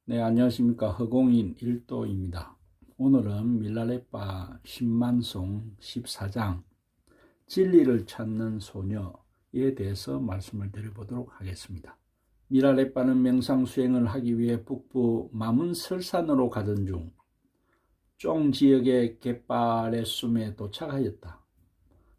네, 안녕하십니까. 허공인 일도입니다. 오늘은 밀라레빠 10만송 14장 진리를 찾는 소녀에 대해서 말씀을 드려보도록 하겠습니다. 밀라레빠는 명상 수행을 하기 위해 북부 마문설산으로 가던 중 쫑 지역의 갯발의 숨에 도착하였다.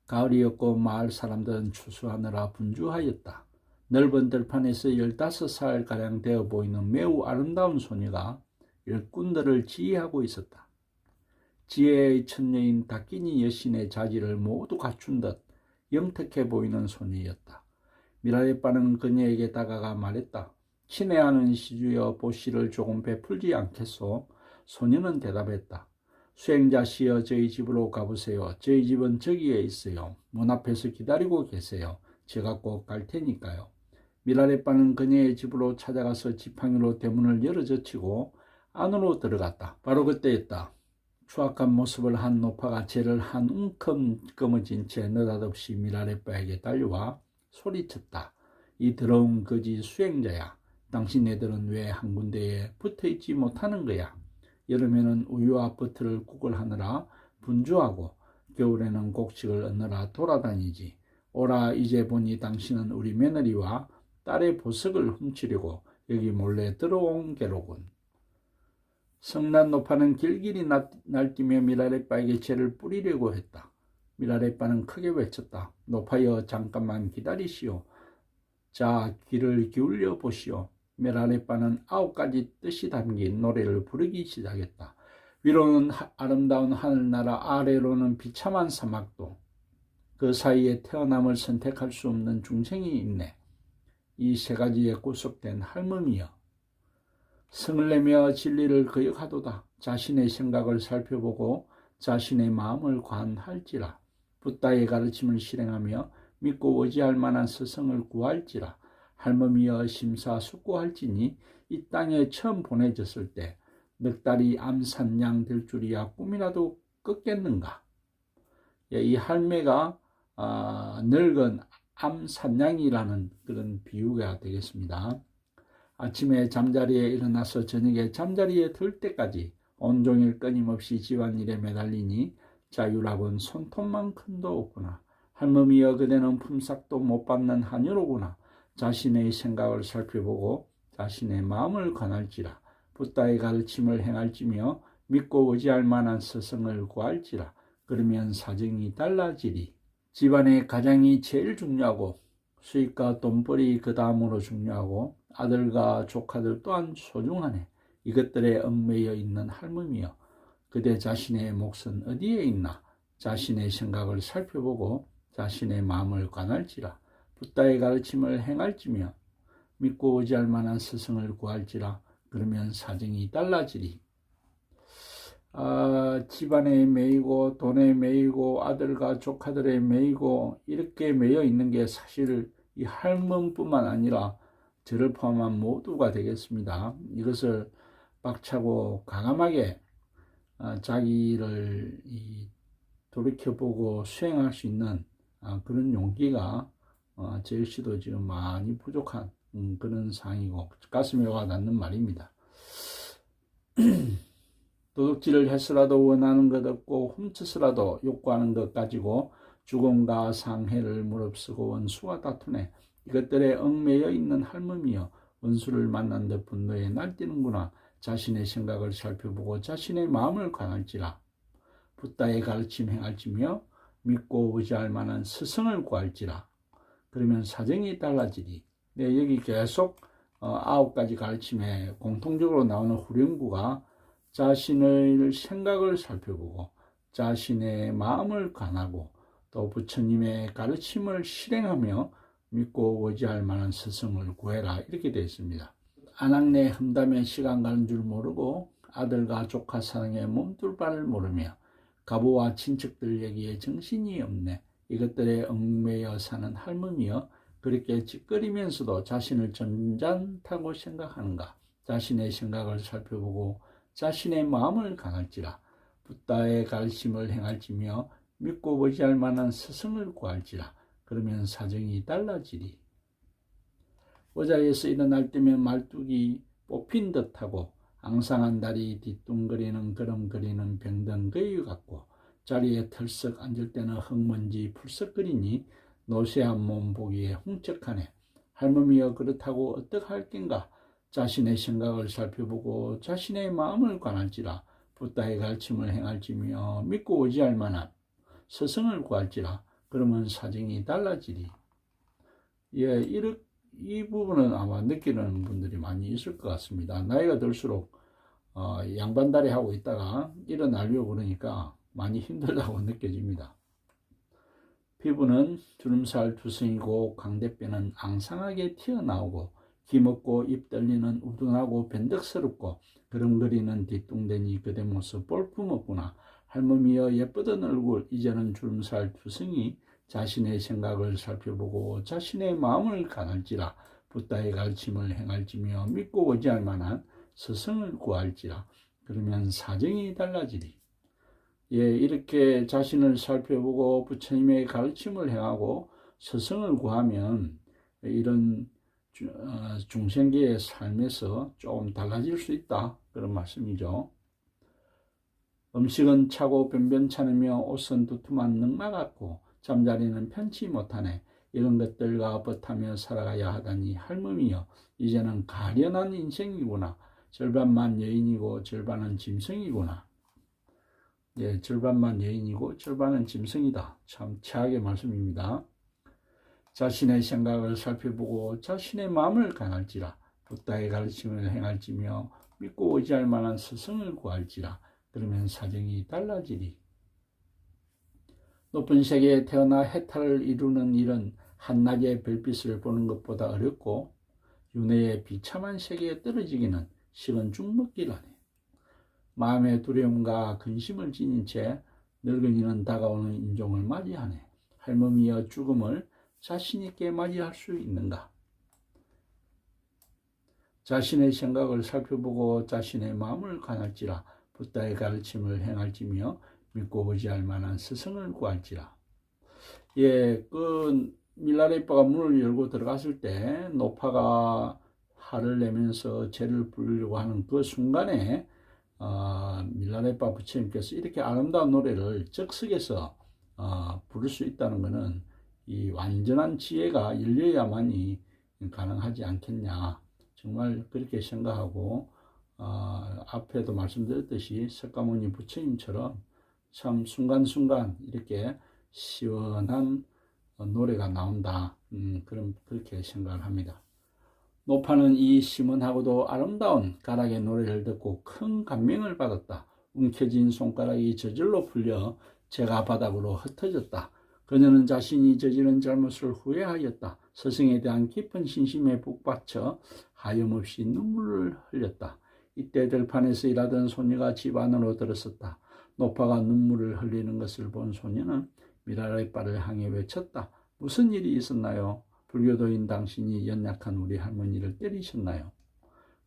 가을이었고 마을 사람들은 추수하느라 분주하였다. 넓은 들판에서 15살가량 되어 보이는 매우 아름다운 소녀가 일꾼들을 지휘하고 있었다. 지혜의 천녀인 다키니 여신의 자질을 모두 갖춘 듯 영특해 보이는 소녀였다. 미라레빠는 그녀에게 다가가 말했다. 친애하는 시주여 보시를 조금 베풀지 않겠소? 소녀는 대답했다. 수행자시여 저희 집으로 가보세요. 저희 집은 저기에 있어요. 문 앞에서 기다리고 계세요. 제가 꼭 갈 테니까요. 미라레빠는 그녀의 집으로 찾아가서 지팡이로 대문을 열어젖히고 안으로 들어갔다. 바로 그때였다. 추악한 모습을 한 노파가 쟤를 한 움큼 검어진 채 느닷없이 미라레빠에게 달려와 소리쳤다. 이 더러운 거지 수행자야. 당신네들은 왜 한 군데에 붙어있지 못하는 거야? 여름에는 우유와 버터를 구걸하느라 분주하고 겨울에는 곡식을 얻느라 돌아다니지. 오라 이제 보니 당신은 우리 며느리와 딸의 보석을 훔치려고 여기 몰래 들어온 게로군. 성난 노파는 길길이 날뛰며 미라레빠에게 죄를 뿌리려고 했다. 미라레빠는 크게 외쳤다. 노파여 잠깐만 기다리시오. 자 귀를 기울여 보시오. 미라레빠는 9가지 뜻이 담긴 노래를 부르기 시작했다. 위로는 아름다운 하늘나라, 아래로는 비참한 사막도, 그 사이에 태어남을 선택할 수 없는 중생이 있네. 이 3가지에 구속된 할멈이여. 성을 내며 진리를 거역하도다. 자신의 생각을 살펴보고 자신의 마음을 관할지라. 붓다의 가르침을 실행하며 믿고 의지할 만한 스승을 구할지라. 할멈이여 심사숙고할지니 이 땅에 처음 보내졌을 때 넉달이 암산양 될 줄이야 꿈이라도 꿨겠는가. 이 할매가 늙은 암산양이라는 그런 비유가 되겠습니다. 아침에 잠자리에 일어나서 저녁에 잠자리에 들 때까지 온종일 끊임없이 집안일에 매달리니 자유락은 손톱만큼도 없구나. 할멈이여 그대는 품삯도 못 받는 하녀로구나. 자신의 생각을 살펴보고 자신의 마음을 관할지라. 붓다의 가르침을 행할지며 믿고 의지할 만한 스승을 구할지라. 그러면 사정이 달라지리. 집안의 가장이 제일 중요하고 수입과 돈벌이 그 다음으로 중요하고 아들과 조카들 또한 소중하네. 이것들에 얽매여 있는 할멈이여 그대 자신의 몫은 어디에 있나? 자신의 생각을 살펴보고 자신의 마음을 관할지라. 붓다의 가르침을 행할지며 믿고 의지할 만한 스승을 구할지라. 그러면 사정이 달라지리. 집안에 매이고 돈에 매이고 아들과 조카들에 매이고 이렇게 매여 있는 게 사실 이 할멈뿐만 아니라 저를 포함한 모두가 되겠습니다. 이것을 빡차고 과감하게 자기를 돌이켜보고 수행할 수 있는 그런 용기가 제 역시도 지금 많이 부족한 그런 상황이고 가슴에 와닿는 말입니다. 도둑질을 해서라도 원하는 것 얻고 훔쳐서라도 욕구하는 것 가지고 죽음과 상해를 무릅쓰고 원수와 다투네. 이것들에 얽매여 있는 할멈이여 원수를 만난 듯 분노에 날뛰는구나. 자신의 생각을 살펴보고 자신의 마음을 관할지라. 붓다의 가르침 행할지며 믿고 의지할 만한 스승을 구할지라. 그러면 사정이 달라지리. 네, 여기 계속 9가지 가르침에 공통적으로 나오는 후렴구가 자신의 생각을 살펴보고 자신의 마음을 관하고 또 부처님의 가르침을 실행하며 믿고 의지할 만한 스승을 구해라 이렇게 되어 있습니다. 안악내 험담에 시간 가는 줄 모르고 아들과 조카 사랑에 몸둘 바를 모르며 가부와 친척들 얘기에 정신이 없네. 이것들에 얽매여 사는 할멈이여 그렇게 찌꺼리면서도 자신을 점잖다고 생각하는가. 자신의 생각을 살펴보고 자신의 마음을 강할지라. 붓다의 가르침을 행할지며 믿고 의지할 만한 스승을 구할지라. 그러면 사정이 달라지리. 의자에서 일어날 때면 말뚝이 뽑힌 듯하고 앙상한 다리 뒤뚱거리는 걸음거리는 병든 거위 같고 자리에 털썩 앉을 때는 흙먼지 풀썩거리니 노쇠한 몸 보기에 훔쩍하네. 할멈이여 그렇다고 어떡할 겐가. 자신의 생각을 살펴보고 자신의 마음을 관할지라. 붓다의 가르침을 행할지며 믿고 의지할 만한 스승을 구할지라. 그러면 사정이 달라지리. 예, 이 부분은 아마 느끼는 분들이 많이 있을 것 같습니다. 나이가 들수록 양반다리 하고 있다가 일어나려고 그러니까 많이 힘들다고 느껴집니다. 피부는 주름살 투성이고 광대뼈는 앙상하게 튀어나오고 기먹고 입 떨리는 우둔하고 변덕스럽고 그름거리는 뒤뚱대니 그대 모습 볼품없구나. 할머니여 예쁘던 얼굴 이제는 주름살 투성이 자신의 생각을 살펴보고 자신의 마음을 가날지라. 붓다의 가르침을 행할지며 믿고 의지할 만한 스승을 구할지라. 그러면 사정이 달라지리. 예, 이렇게 자신을 살펴보고 부처님의 가르침을 행하고 스승을 구하면 이런 중생계의 삶에서 조금 달라질 수 있다. 그런 말씀이죠. 음식은 차고 변변찮으며 옷은 두툼한 늑마 같고 잠자리는 편치 못하네. 이런 것들과 버타며 살아가야 하다니 할멈이여 이제는 가련한 인생이구나. 절반만 여인이고 절반은 짐승이구나. 예, 절반만 여인이고 절반은 짐승이다. 참 최악의 말씀입니다. 자신의 생각을 살펴보고 자신의 마음을 강할지라. 붓다의 가르침을 행할지며 믿고 의지할 만한 스승을 구할지라. 그러면 사정이 달라지리. 높은 세계에 태어나 해탈을 이루는 일은 한낮의 별빛을 보는 것보다 어렵고 윤회의 비참한 세계에 떨어지기는 식은 죽 먹기라네. 마음의 두려움과 근심을 지닌 채 늙은이는 다가오는 인종을 맞이하네. 할멈이여 죽음을 자신있게 맞이할 수 있는가? 자신의 생각을 살펴보고 자신의 마음을 관할지라. 붓다의 가르침을 행할지며 믿고 의지할 만한 스승을 구할지라. 예, 밀라레빠가 문을 열고 들어갔을 때 노파가 화를 내면서 죄를 부르려고 하는 그 순간에 밀라레빠 부처님께서 이렇게 아름다운 노래를 적석에서 부를 수 있다는 것은 이 완전한 지혜가 열려야만이 가능하지 않겠냐. 정말 그렇게 생각하고 앞에도 말씀드렸듯이 석가모니 부처님처럼 참 순간순간 이렇게 시원한 노래가 나온다. 그렇게 생각을 합니다. 노파는 이 시원하고도 아름다운 가락의 노래를 듣고 큰 감명을 받았다. 움켜진 손가락이 저절로 풀려 재가 바닥으로 흩어졌다. 그녀는 자신이 저지른 잘못을 후회하였다. 스승에 대한 깊은 신심에 북받쳐 하염없이 눈물을 흘렸다. 이때 들판에서 일하던 소녀가 집 안으로 들어섰다. 노파가 눈물을 흘리는 것을 본 소녀는 밀라레빠를 향해 외쳤다. 무슨 일이 있었나요? 불교도인 당신이 연약한 우리 할머니를 때리셨나요?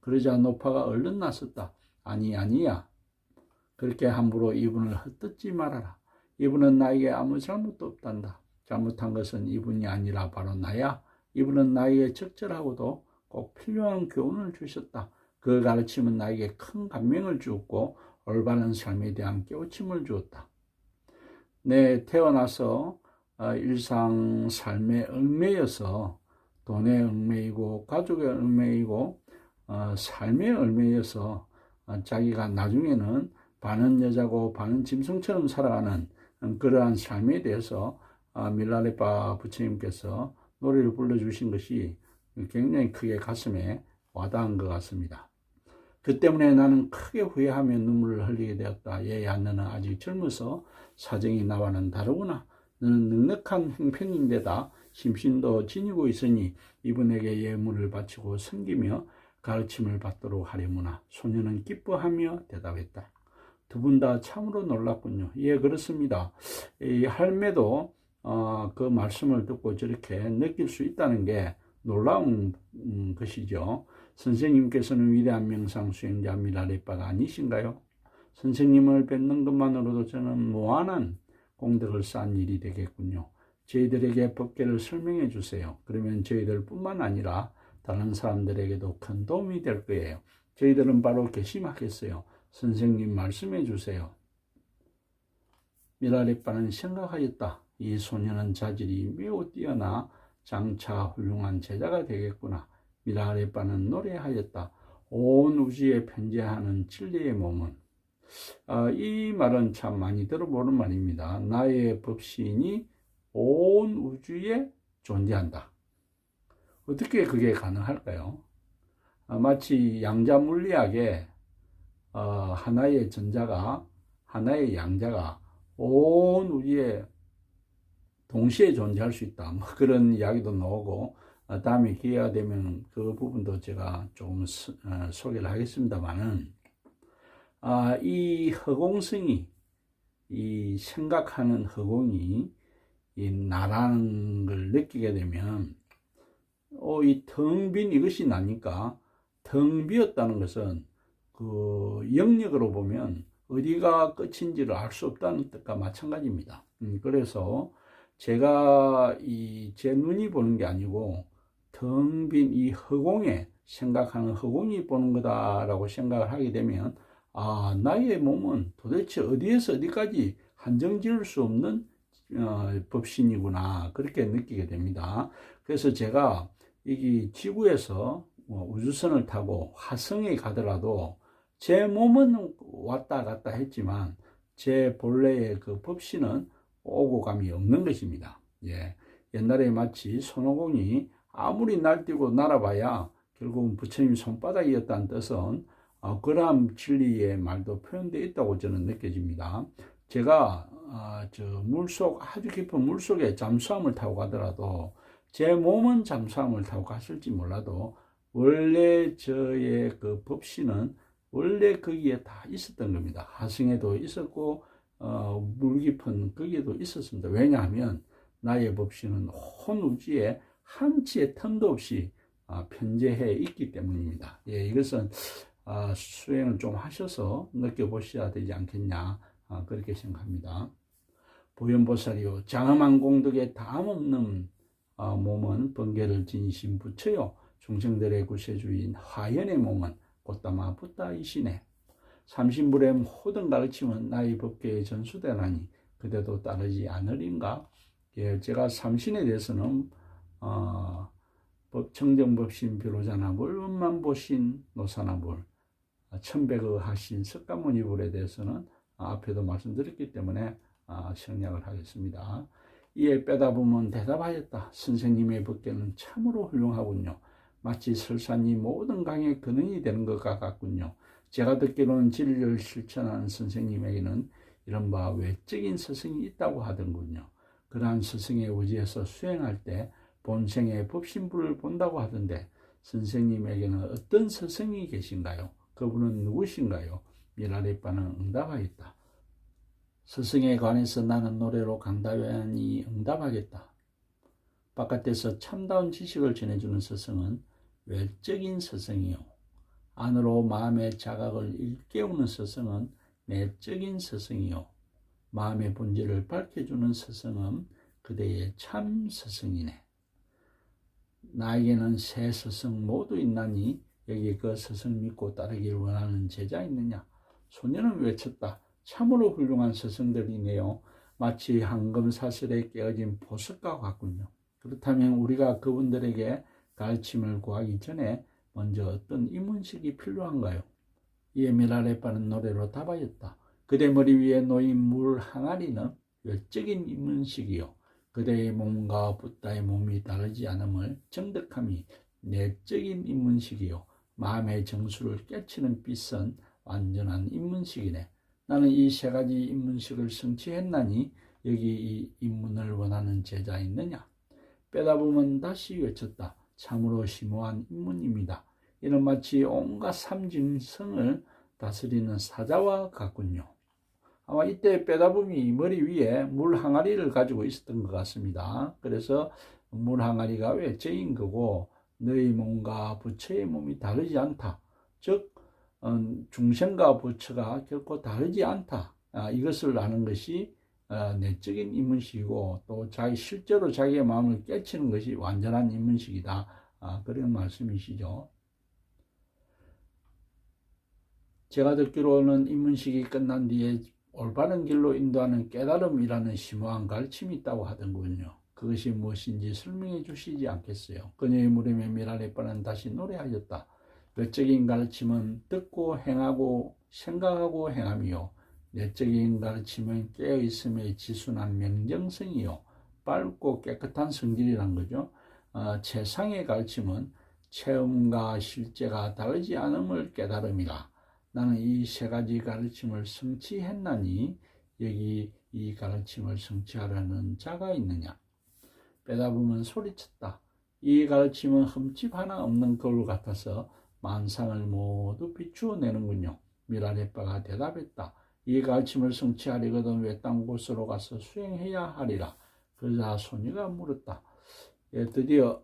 그러자 노파가 얼른 나섰다. 아니야. 그렇게 함부로 이분을 헛뜯지 말아라. 이분은 나에게 아무 잘못도 없단다. 잘못한 것은 이분이 아니라 바로 나야. 이분은 나에게 적절하고도 꼭 필요한 교훈을 주셨다. 그 가르침은 나에게 큰 감명을 주었고 올바른 삶에 대한 깨우침을 주었다. 내 태어나서 일상 삶에 얽매여서 돈에 얽매이고 가족에 얽매이고 삶에 얽매여서 자기가 나중에는 반은 여자고 반은 짐승처럼 살아가는 그러한 삶에 대해서 밀라레빠 부처님께서 노래를 불러주신 것이 굉장히 크게 가슴에 와닿은 것 같습니다. 그 때문에 나는 크게 후회하며 눈물을 흘리게 되었다. 얘야, 너는 아직 젊어서 사정이 나와는 다르구나. 너는 넉넉한 형편인데다 심신도 지니고 있으니 이분에게 예물을 바치고 섬기며 가르침을 받도록 하려무나. 소녀는 기뻐하며 대답했다. 두 분 다 참으로 놀랐군요. 예, 그렇습니다. 이 할매도 그 말씀을 듣고 저렇게 느낄 수 있다는 게 놀라운 것이죠. 선생님께서는 위대한 명상 수행자 밀라레빠가 아니신가요? 선생님을 뵙는 것만으로도 저는 무한한功德을 쌓은 일이 되겠군요. 저희들에게 법계를 설명해 주세요. 그러면 저희들 뿐만 아니라 다른 사람들에게도 큰 도움이 될 거예요. 저희들은 바로 결심하겠어요. 선생님 말씀해 주세요. 미라레빠는 생각하였다. 이 소녀는 자질이 매우 뛰어나 장차 훌륭한 제자가 되겠구나. 미라레빠는 노래하였다. 온 우주에 편재하는 진리의 몸은, 이 말은 참 많이 들어보는 말입니다. 나의 법신이 온 우주에 존재한다. 어떻게 그게 가능할까요? 마치 양자 물리학에 하나의 전자가, 하나의 양자가 온 우주에 동시에 존재할 수 있다. 뭐 그런 이야기도 나오고, 다음에 기회가 되면 그 부분도 제가 조금 소개를 하겠습니다만은, 이 허공성이, 이 생각하는 허공이 이 나라는 걸 느끼게 되면, 이 텅 빈 이것이 나니까, 텅 비었다는 것은 그 영역으로 보면 어디가 끝인지를 알 수 없다는 뜻과 마찬가지입니다. 그래서 제가 제 눈이 보는 게 아니고 텅 빈 이 허공에, 생각하는 허공이 보는 거다라고 생각을 하게 되면, 나의 몸은 도대체 어디에서 어디까지 한정 지을 수 없는 법신이구나, 그렇게 느끼게 됩니다. 그래서 제가 이 지구에서 우주선을 타고 화성에 가더라도 제 몸은 왔다 갔다 했지만 제 본래의 그 법신은 오고 감이 없는 것입니다. 예. 옛날에 마치 손오공이 아무리 날뛰고 날아봐야 결국은 부처님 손바닥이었다는 뜻은 그러한 진리의 말도 표현되어 있다고 저는 느껴집니다. 제가 물속, 아주 깊은 물속에 잠수함을 타고 가더라도 제 몸은 잠수함을 타고 갔을지 몰라도 원래 저의 그 법신은 원래 거기에 다 있었던 겁니다. 하승에도 있었고 물 깊은 거기에도 있었습니다. 왜냐하면 나의 법신은 온 우주에 한치의 틈도 없이 편재해 있기 때문입니다. 예, 이것은 수행을 좀 하셔서 느껴보셔야 되지 않겠냐, 그렇게 생각합니다. 보현보살이요, 장엄한 공덕에 다함없는 몸은 번개를 지니신 부처요, 중생들의 구세주인 화연의 몸은 꽃다마 붓다이시네. 삼신불의 모든 가르침은 나의 법계에 전수되나니 그대도 따르지 않으린가. 예, 제가 삼신에 대해서는 청정법신 비로자나불, 음만보신 노사나불, 천백의 하신 석가모니불에 대해서는 앞에도 말씀드렸기 때문에 생략을 하겠습니다. 이에 빼다보면 대답하였다. 선생님의 법계는 참으로 훌륭하군요. 마치 설산이 모든 강의 근원이 되는 것과 같군요. 제가 듣기로는 진리를 실천하는 선생님에게는 이른바 외적인 스승이 있다고 하던군요. 그러한 스승의 의지에서 수행할 때 본생의 법신불을 본다고 하던데, 선생님에게는 어떤 스승이 계신가요? 그분은 누구신가요? 미라레빠는 응답하였다. 스승에 관해서 나는 노래로 강단히 응답하겠다. 바깥에서 참다운 지식을 전해주는 스승은 외적인 스승이요, 안으로 마음의 자각을 일깨우는 스승은 내적인 스승이요, 마음의 본질을 밝혀주는 스승은 그대의 참 스승이네. 나에게는 세 스승 모두 있나니 여기 그 스승 믿고 따르기를 원하는 제자 있느냐? 소녀는 외쳤다. 참으로 훌륭한 스승들이네요. 마치 황금사슬에 깨어진 보석과 같군요. 그렇다면 우리가 그분들에게 가르침을 구하기 전에 먼저 어떤 입문식이 필요한가요? 이에 미라레빠는 노래로 답하였다. 그대 머리 위에 놓인 물 항아리는 외적인 입문식이요, 그대의 몸과 붓다의 몸이 다르지 않음을 정득함이 내적인 입문식이요, 마음의 정수를 깨치는 빛은 완전한 입문식이네. 나는 이 세 가지 입문식을 성취했나니 여기 이 입문을 원하는 제자 있느냐? 빼다보면 다시 외쳤다. 참으로 심오한 입문입니다. 이는 마치 온갖 삼진성을 다스리는 사자와 같군요. 아마 이때 빼다보미 머리 위에 물 항아리를 가지고 있었던 것 같습니다. 그래서 물 항아리가 외적인 거고 너희 몸과 부처의 몸이 다르지 않다. 즉 중생과 부처가 결코 다르지 않다. 이것을 아는 것이 내적인 입문식이고, 또 실제로 자기의 마음을 깨치는 것이 완전한 입문식이다. 그런 말씀이시죠. 제가 듣기로는 입문식이 끝난 뒤에 올바른 길로 인도하는 깨달음이라는 심오한 가르침이 있다고 하던군요. 그것이 무엇인지 설명해 주시지 않겠어요? 그녀의 물음에 미랄레빠는 다시 노래하였다. 외적인 가르침은 듣고 행하고 생각하고 행함이요. 내적인 가르침은 깨어있음의 지순한 명정성이요. 밝고 깨끗한 성질이란 거죠. 최상의 가르침은 체험과 실제가 다르지 않음을 깨달음이라. 나는 이 세 가지 가르침을 성취했나니 여기 이 가르침을 성취하려는 자가 있느냐. 빼다보면 소리쳤다. 이 가르침은 흠집 하나 없는 거울 같아서 만상을 모두 비추어 내는군요. 미랄레빠가 대답했다. 이 가르침을 성취하려거든 외딴 곳으로 가서 수행해야 하리라. 그러자 소녀가 물었다. 드디어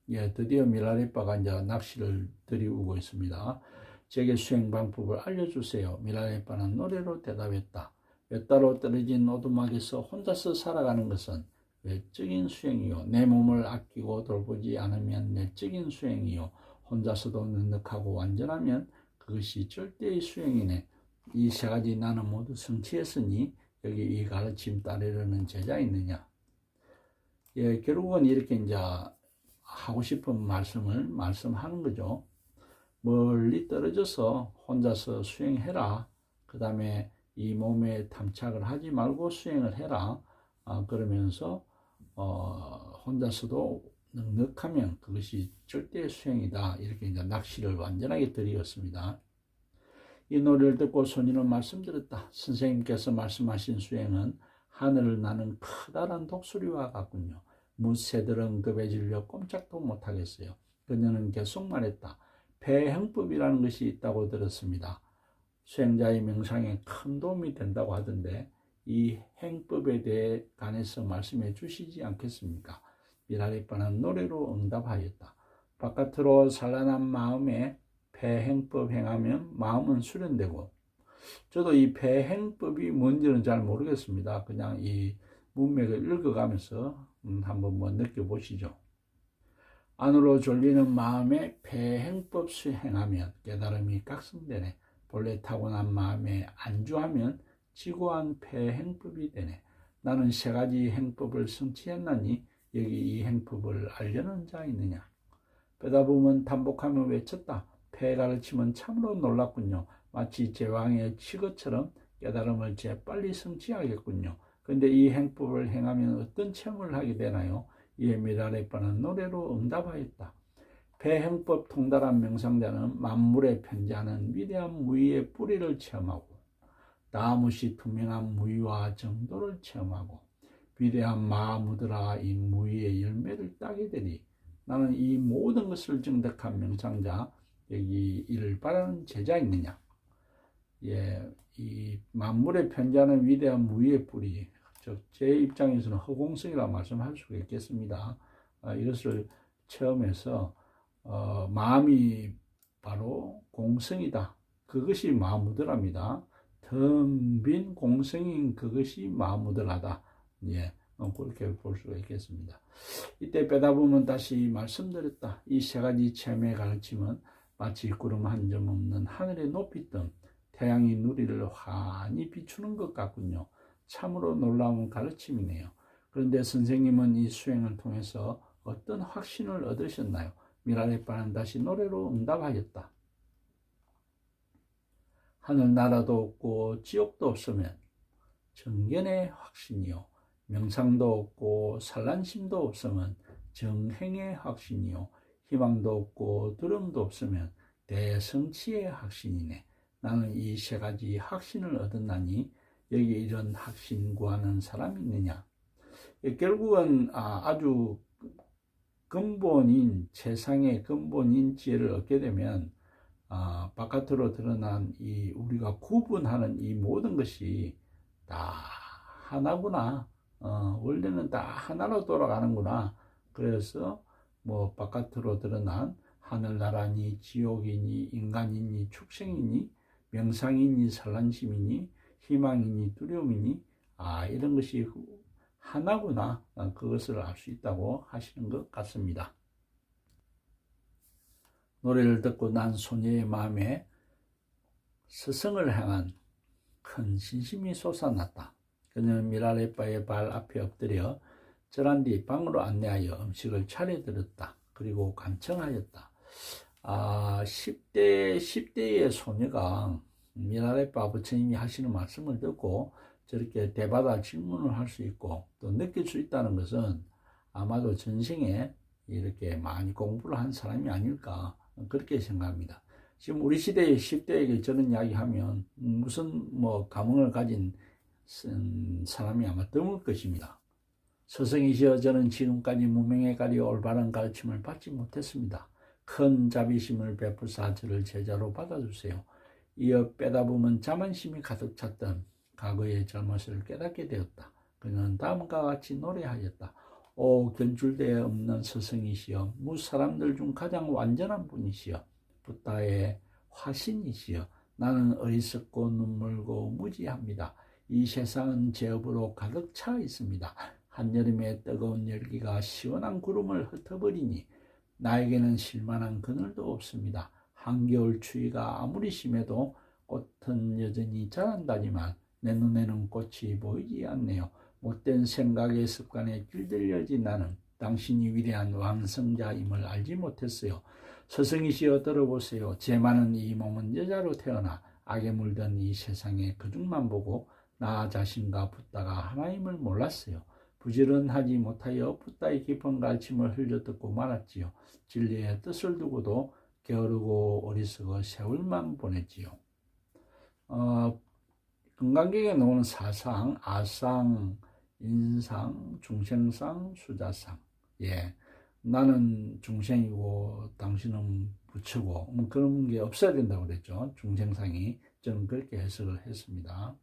미랄레빠가 이제 낚시를 들이우고 있습니다. 제게 수행 방법을 알려주세요. 미랄레빠는 노래로 대답했다. 외따로 떨어진 오두막에서 혼자서 살아가는 것은 외적인 수행이요. 내 몸을 아끼고 돌보지 않으면 내적인 수행이요. 혼자서도 넉넉하고 완전하면 그것이 절대의 수행이네. 이 세 가지 나는 모두 성취했으니 여기 이 가르침 따르려는 제자 있느냐. 결국은 이렇게 이제 하고 싶은 말씀을 말씀하는 거죠. 멀리 떨어져서 혼자서 수행해라. 그 다음에 이 몸에 탐착을 하지 말고 수행을 해라. 그러면서 혼자서도 넉넉하면 그것이 절대 수행이다. 이렇게 이제 낚시를 완전하게 드리었습니다. 이 노래를 듣고 소녀는 말씀드렸다. 선생님께서 말씀하신 수행은 하늘을 나는 커다란 독수리와 같군요. 무새들은 급에 질려 꼼짝도 못하겠어요. 그녀는 계속 말했다. 배행법이라는 것이 있다고 들었습니다. 수행자의 명상에 큰 도움이 된다고 하던데 이 행법에 대해 관해서 말씀해 주시지 않겠습니까? 미랄레빠는 노래로 응답하였다. 바깥으로 산란한 마음에 배행법 행하면 마음은 수련되고, 저도 이 배행법이 뭔지는 잘 모르겠습니다. 그냥 이 문맥을 읽어가면서 한번 느껴보시죠. 안으로 졸리는 마음에 배행법 수행하면 깨달음이 각성되네. 본래 타고난 마음에 안주하면 지고한 배행법이 되네. 나는 세 가지 행법을 성취했나니 여기 이 행법을 알려는 자 있느냐. 빼다보면 반복하며 외쳤다. 배 가르침은 참으로 놀랍군요. 마치 제왕의 치거처럼 깨달음을 재빨리 성취하겠군요. 그런데 이 행법을 행하면 어떤 체험을 하게 되나요? 이에 미랄레빠는 노래로 응답하였다. 배행법 통달한 명상자는 만물에 편지하는 위대한 무의의 뿌리를 체험하고 나무시 투명한 무의와 정도를 체험하고 위대한 마무드라 이 무의의 열매를 따게 되니 나는 이 모든 것을 정득한 명상자 여기 이를 바라는 제자 있느냐. 이 만물에 편지하는 위대한 무의의 뿌리, 즉 제 입장에서는 허공성이라고 말씀할 수가 있겠습니다. 이것을 체험해서 마음이 바로 공성이다. 그것이 마무드랍니다. 텅 빈 공성인 그것이 마무드라다. 그렇게 볼 수가 있겠습니다. 이때 빼다보면 다시 말씀드렸다. 이 세 가지 체험의 가르침은 마치 구름 한 점 없는 하늘의 높이 뜬 태양이 누리를 환히 비추는 것 같군요. 참으로 놀라운 가르침이네요. 그런데 선생님은 이 수행을 통해서 어떤 확신을 얻으셨나요? 미랄레빠는 다시 노래로 응답하였다. 하늘나라도 없고 지옥도 없으면 정견의 확신이요. 명상도 없고 산란심도 없으면 정행의 확신이요. 희망도 없고 두려움도 없으면 대성취의 확신이네. 나는 이 세 가지 확신을 얻었나니 여기 이런 확신 구하는 사람이 있느냐. 결국은 아주 근본인 최상의 근본인 지혜를 얻게 되면 바깥으로 드러난 이 우리가 구분하는 이 모든 것이 다 하나구나. 원래는 다 하나로 돌아가는구나. 그래서 뭐 바깥으로 드러난 하늘나라니 지옥이니 인간이니 축생이니 명상이니 산란심이니 희망이니 두려움이니 이런 것이 하나구나. 그것을 알 수 있다고 하시는 것 같습니다. 노래를 듣고 난 소녀의 마음에 스승을 향한 큰 신심이 솟아났다. 그녀는 미랄레빠의 발 앞에 엎드려 절한 뒤 방으로 안내하여 음식을 차려드렸다. 그리고 간청하였다. 10대의 소녀가 미랄레빠 부처님이 하시는 말씀을 듣고 저렇게 대받아 질문을 할 수 있고 또 느낄 수 있다는 것은 아마도 전생에 이렇게 많이 공부를 한 사람이 아닐까 그렇게 생각합니다. 지금 우리 시대의 10대에게 저런 이야기 하면 무슨 감흥을 가진 사람이 아마 드물 것입니다. 스승이시여, 저는 지금까지 무명에 가려 올바른 가르침을 받지 못했습니다. 큰 자비심을 베푸사 저를 제자로 받아주세요. 이어 빼다보면 자만심이 가득 찼던 과거의 잘못을 깨닫게 되었다. 그는 다음과 같이 노래하였다. 오 견줄대에 없는 스승이시여, 무사람들 중 가장 완전한 분이시여, 붓다의 화신이시여, 나는 어리석고 눈물고 무지합니다. 이 세상은 죄업으로 가득 차 있습니다. 한여름의 뜨거운 열기가 시원한 구름을 흩어버리니 나에게는 실만한 그늘도 없습니다. 한겨울 추위가 아무리 심해도 꽃은 여전히 자란다지만 내 눈에는 꽃이 보이지 않네요. 못된 생각의 습관에 길들여진 나는 당신이 위대한 왕성자임을 알지 못했어요. 스승이시여, 들어보세요. 제 많은 이 몸은 여자로 태어나 악에 물든 이 세상에 그중만 보고 나 자신과 붓다가 하나임을 몰랐어요. 부지런하지 못하여 붓다의 깊은 가르침을 흘려듣고 말았지요. 진리의 뜻을 두고도 게으르고 어리석어 세월만 보냈지요. 금강경에 나오는 사상, 아상, 인상, 중생상, 수자상. 나는 중생이고 당신은 부처고 그런 게 없어야 된다고 그랬죠. 중생상이. 저는 그렇게 해석을 했습니다.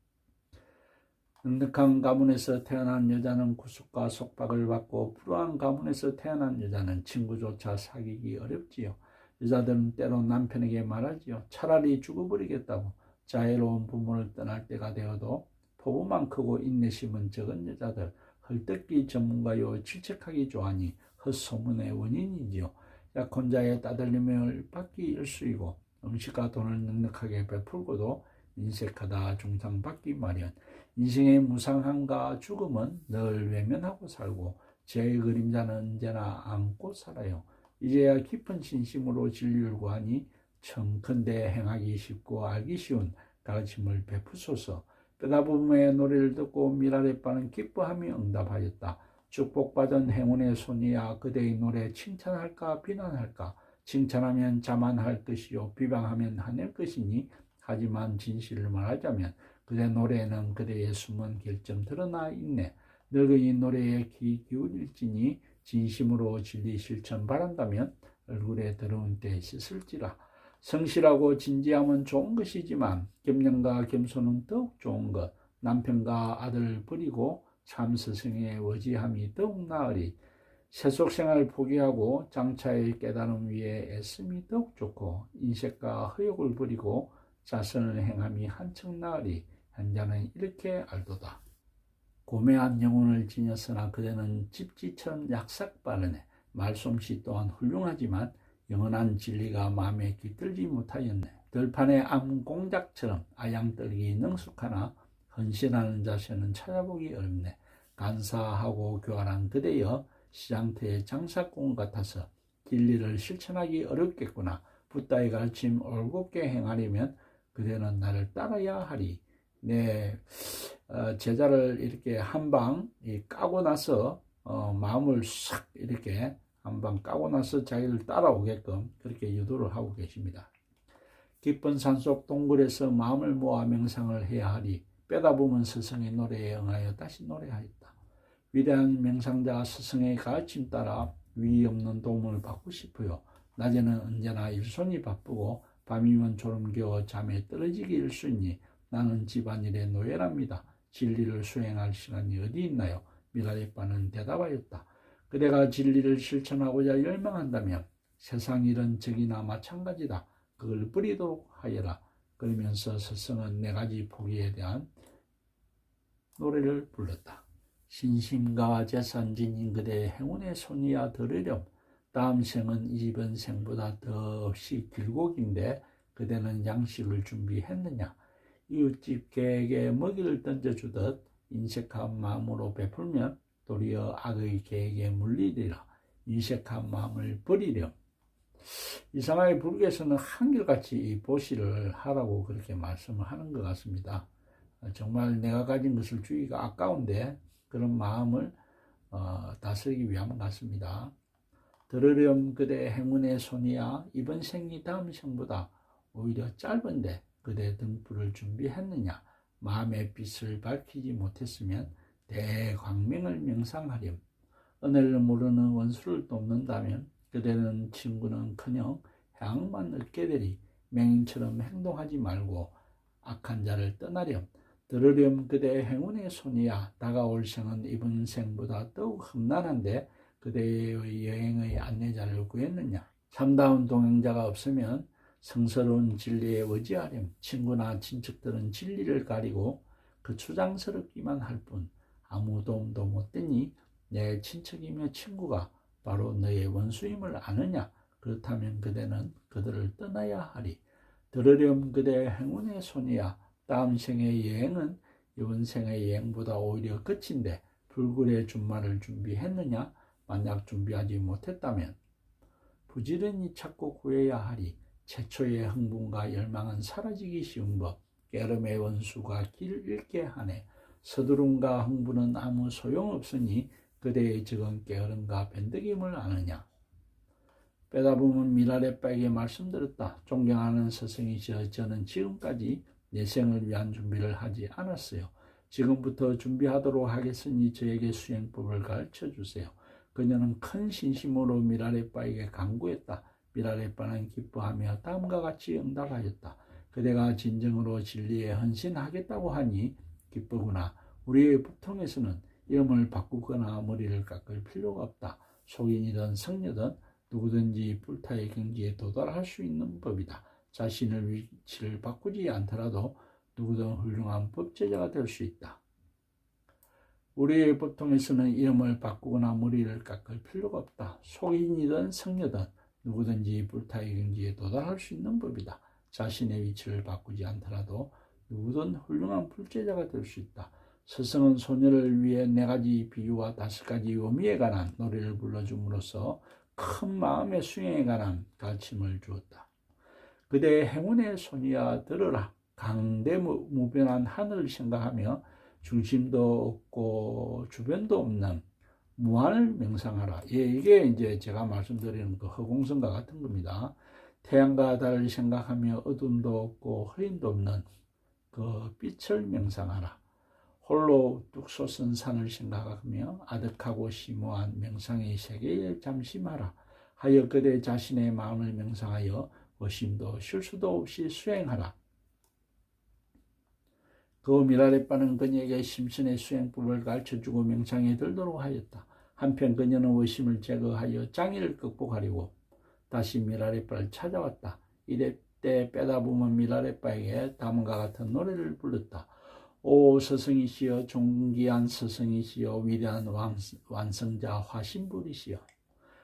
넉넉한 가문에서 태어난 여자는 구속과 속박을 받고 불우한 가문에서 태어난 여자는 친구조차 사귀기 어렵지요. 여자들은 때로 남편에게 말하지요. 차라리 죽어버리겠다고. 자애로운 부모를 떠날 때가 되어도 포부만 크고 인내심은 적은 여자들, 헐뜯기 전문가요 질책하기 좋아하니 헛소문의 원인이지요. 약혼자의 따돌림을 받기 일쑤이고 음식과 돈을 넉넉하게 베풀고도 인색하다 중상받기 마련. 인생의 무상함과 죽음은 늘 외면하고 살고 죄의 그림자는 언제나 안고 살아요. 이제야 깊은 진심으로 진리를 구하니 청컨대 행하기 쉽고 알기 쉬운 가르침을 베푸소서. 빼다보음의 노래를 듣고 미랄레빠는 기뻐하며 응답하였다. 축복받은 행운의 손이야, 그대의 노래 칭찬할까 비난할까? 칭찬하면 자만할 것이요 비방하면 화낼 것이니, 하지만 진실을 말하자면 그대 노래에는 그대의 숨은 결점 드러나 있네. 늙은이 노래에 귀 기울일지니 진심으로 진리 실천 바란다면 얼굴에 더러운 때 씻을지라. 성실하고 진지함은 좋은 것이지만 겸념과 겸손은 더욱 좋은 것. 남편과 아들을 버리고 참 스승의 의지함이 더욱 나으리. 세속생활 포기하고 장차의 깨달음 위에 애씀이 더욱 좋고, 인색과 허욕을 버리고 자선을 행함이 한층 나으리. 현자는 이렇게 알도다. 고매한 영혼을 지녔으나 그대는 집지처럼 약삭 빠르네. 말솜씨 또한 훌륭하지만 영원한 진리가 마음에 깃들지 못하였네. 들판의 암공작처럼 아양떨기 능숙하나 헌신하는 자세는 찾아보기 어렵네. 간사하고 교활한 그대여 시장터의 장사꾼 같아서 진리를 실천하기 어렵겠구나. 붓다의 가르침 올곧게 행하려면 그대는 나를 따라야 하리. 제자를 이렇게 한방 까고 나서 마음을 싹 이렇게 한방 까고 나서 자기를 따라오게끔 그렇게 유도를 하고 계십니다. 깊은 산속 동굴에서 마음을 모아 명상을 해야 하리. 빼다보면 스승의 노래에 응하여 다시 노래하였다. 위대한 명상자 스승의 가르침 따라 위의 없는 도움을 받고 싶어요. 낮에는 언제나 일손이 바쁘고 밤이면 졸음겨워 잠에 떨어지기 일쑤니 나는 집안일의 노예랍니다. 진리를 수행할 시간이 어디 있나요? 미랄레빠는 대답하였다. 그대가 진리를 실천하고자 열망한다면 세상 일은 적이나 마찬가지다. 그걸 버리도록 하여라. 그러면서 스승은 4가지 포기에 대한 노래를 불렀다. 신심과 재산 지닌 그대의 행운의 손이야 들으렴. 다음 생은 이번 생보다 더없이 길고 긴데 그대는 양식을 준비했느냐. 이웃집 개에게 먹이를 던져주듯 인색한 마음으로 베풀면 도리어 악의 개에게 물리리라. 인색한 마음을 버리렴. 이상하게 불교에서는 한결같이 이 보시를 하라고 그렇게 말씀을 하는 것 같습니다. 정말 내가 가진 것을 주기가 아까운데 그런 마음을 다스리기 위함 같습니다. 들으렴 그대 행운의 손이야. 이번 생이 다음 생보다 오히려 짧은데 그대 등불을 준비했느냐. 마음의 빛을 밝히지 못했으면 대광명을 명상하렴. 은혜를 모르는 원수를 돕는다면 그대는 친구는커녕 해악만 얻게 되리. 맹인처럼 행동하지 말고 악한 자를 떠나렴. 들으렴 그대의 행운의 손이야. 다가올 생은 이번 생보다 더욱 험난한데 그대의 여행의 안내자를 구했느냐. 참다운 동행자가 없으면 성스러운 진리에 의지하렴. 친구나 친척들은 진리를 가리고 거추장스럽기만 할 뿐 아무 도움도 못 되니 내 친척이며 친구가 바로 너의 원수임을 아느냐. 그렇다면 그대는 그들을 떠나야 하리. 들으렴 그대의 행운의 손이야. 다음 생의 여행은 이번 생의 여행보다 오히려 끝인데 불굴의 준말을 준비했느냐. 만약 준비하지 못했다면 부지런히 찾고 구해야 하리. 최초의 흥분과 열망은 사라지기 쉬운 법. 깨름의 원수가 길 잃게 하네. 서두름과 흥분은 아무 소용없으니 그대의 적은 게으름과 변덕임을 아느냐. 빼다보면 미라레빠에게 말씀드렸다. 존경하는 스승이시여, 저는 지금까지 내 생을 위한 준비를 하지 않았어요. 지금부터 준비하도록 하겠으니 저에게 수행법을 가르쳐 주세요. 그녀는 큰 신심으로 미라레빠에게 간구했다. 미라레빠는 기뻐하며 다음과 같이 응답하였다. 그대가 진정으로 진리에 헌신하겠다고 하니 기쁘구나. 우리의 보통에서는 이름을 바꾸거나 머리를 깎을 필요가 없다. 속인이든 성녀든 누구든지 불타의 경지에 도달할 수 있는 법이다. 자신의 위치를 바꾸지 않더라도 누구든 훌륭한 법제자가 될 수 있다. 우리의 보통에서는 이름을 바꾸거나 머리를 깎을 필요가 없다. 속인이든 성녀든 누구든지 불타의 경지에 도달할 수 있는 법이다. 자신의 위치를 바꾸지 않더라도 누구든 훌륭한 불제자가 될 수 있다. 스승은 소녀를 위해 4가지 비유와 5가지 의미에 관한 노래를 불러줌으로써 큰 마음의 수행에 관한 가르침을 주었다. 그대의 행운의 손이야 들으라. 강대무변한 하늘을 생각하며 중심도 없고 주변도 없는 무한을 명상하라. 이게 이제 제가 말씀드리는 그 허공성과 같은 겁니다. 태양과 달을 생각하며 어둠도 없고 흐림도 없는 그 빛을 명상하라. 홀로 뚝 솟은 산을 생각하며 아득하고 심오한 명상의 세계에 잠심하라. 하여 그대 자신의 마음을 명상하여 의심도 실수도 없이 수행하라. 그 미라레빠는 그녀에게 심신의 수행법을 가르쳐주고 명상에 들도록 하였다. 한편 그녀는 의심을 제거하여 장애를 극복하려고 다시 미라레빠를 찾아왔다. 이때 빼다보면 미라레빠에게 다음과 같은 노래를 불렀다. 오 스승이시여, 존귀한 스승이시여, 위대한 완성자 화신불이시여.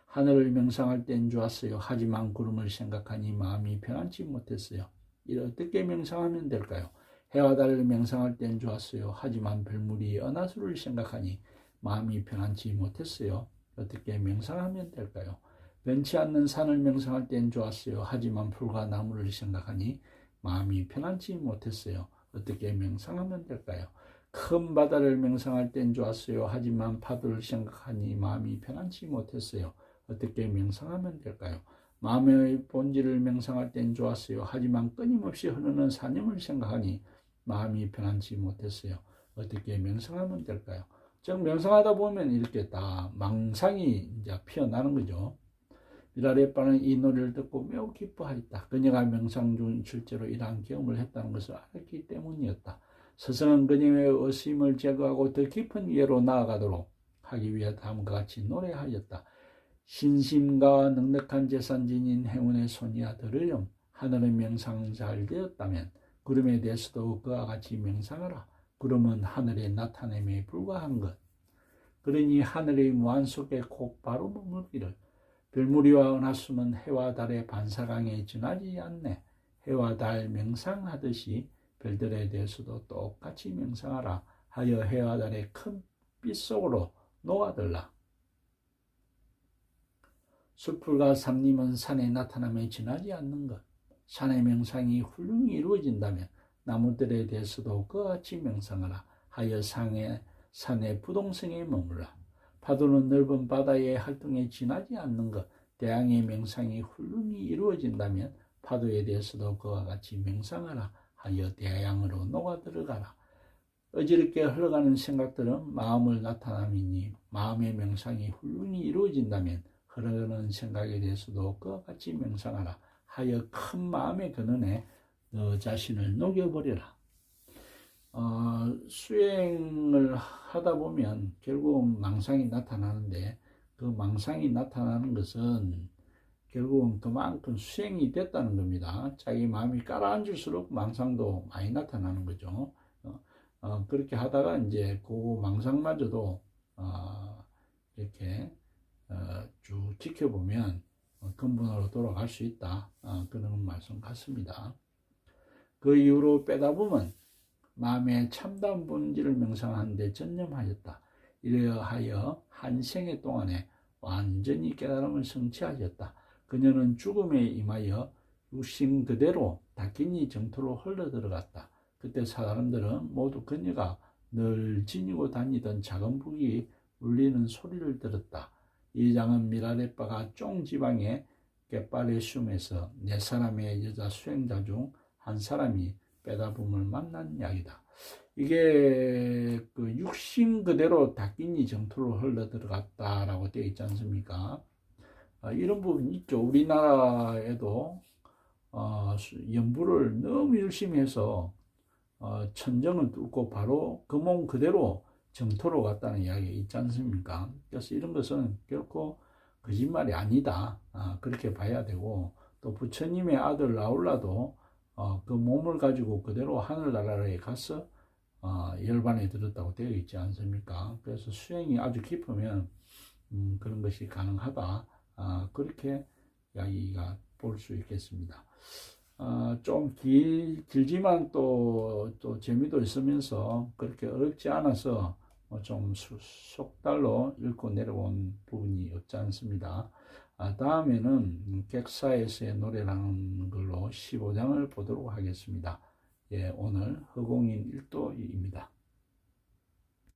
하늘을 명상할 땐 좋았어요. 하지만 구름을 생각하니 마음이 편안치 못했어요. 어떻게 명상하면 될까요? 해와 달을 명상할 땐 좋았어요. 하지만 별물이 은하수를 생각하니 마음이 편안치 못했어요. 어떻게 명상하면 될까요? 변치 않는 산을 명상할 땐 좋았어요. 하지만 풀과 나무를 생각하니 마음이 편안치 못했어요. 어떻게 명상하면 될까요? 큰 바다를 명상할 땐 좋았어요. 하지만 파도를 생각하니 마음이 편안치 못했어요. 어떻게 명상하면 될까요? 마음의 본질을 명상할 땐 좋았어요. 하지만 끊임없이 흐르는 산염을 생각하니 마음이 편안치 못했어요. 어떻게 명상하면 될까요? 즉 명상하다 보면 이렇게 다 망상이 이제 피어나는 거죠. 미라레빠는 이 노래를 듣고 매우 기뻐하였다. 그녀가 명상 중 실제로 이러한 경험을 했다는 것을 알았기 때문이었다. 스승은 그녀의 의심을 제거하고 더 깊은 이해로 나아가도록 하기 위해 다음과 같이 노래하였다. 신심과 넉넉한 재산진인 행운의 손이야 들으렴. 하늘의 명상 잘 되었다면 구름에 대해서도 그와 같이 명상하라. 구름은 하늘의 나타남에 불과한 것. 그러니 하늘의 무한 속에 꼭 바로 머물기를. 별무리와 은하수는 해와 달의 반사광에 지나지 않네. 해와 달 명상하듯이 별들에 대해서도 똑같이 명상하라 하여 해와 달의 큰 빛 속으로 녹아들라. 숲풀과 산림은 산의 나타남에 지나지 않는 것. 산의 명상이 훌륭히 이루어진다면 나무들에 대해서도 그와 같이 명상하라 하여 산의 부동성에 머물라. 파도는 넓은 바다의 활동에 지나지 않는 것. 대양의 명상이 훌륭히 이루어진다면 파도에 대해서도 그와 같이 명상하라 하여 대양으로 녹아들어가라. 어지럽게 흘러가는 생각들은 마음을 나타남이니 마음의 명상이 훌륭히 이루어진다면 흐르는 생각에 대해서도 그와 같이 명상하라 하여 큰 마음의 근원에 너 자신을 녹여버려라. 수행을 하다 보면 결국 망상이 나타나는데 그 망상이 나타나는 것은 결국은 그만큼 수행이 됐다는 겁니다. 자기 마음이 가라앉을수록 망상도 많이 나타나는 거죠. 그렇게 하다가 이제 그 망상마저도 이렇게 쭉 지켜보면 근본으로 돌아갈 수 있다. 그런 말씀 같습니다. 그 이후로 빼다 보면 마음의 참다운 본질을 명상하는 데 전념하였다. 이러하여 한 생애 동안에 완전히 깨달음을 성취하였다. 그녀는 죽음에 임하여 육신 그대로 다키니 정토로 흘러들어갔다. 그때 사람들은 모두 그녀가 늘 지니고 다니던 작은 북이 울리는 소리를 들었다. 이 작은 미라레빠가 쫑지방의 갯바레 슘에서 네 사람의 여자 수행자 중 한 사람이 빼다봄을 만난 이야기다. 이게 그 육신 그대로 다끼니 정토로 흘러 들어갔다라고 되어 있지 않습니까? 이런 부분이 있죠. 우리나라에도 연부를 너무 열심히 해서 천정을 뚫고 바로 그 몸 그대로 정토로 갔다는 이야기가 있지 않습니까? 그래서 이런 것은 결코 거짓말이 아니다. 그렇게 봐야 되고, 또 부처님의 아들 라울라도 그 몸을 가지고 그대로 하늘나라에 가서 열반에 들었다고 되어 있지 않습니까? 그래서 수행이 아주 깊으면 그런 것이 가능하다. 그렇게 이야기가 볼 수 있겠습니다. 좀 길지만 또 재미도 있으면서 그렇게 어렵지 않아서 좀 속달로 읽고 내려온 부분이 없지 않습니다. 다음에는 객사에서의 노래라는 걸로 15장을 보도록 하겠습니다. 예, 오늘 허공인 1도입니다.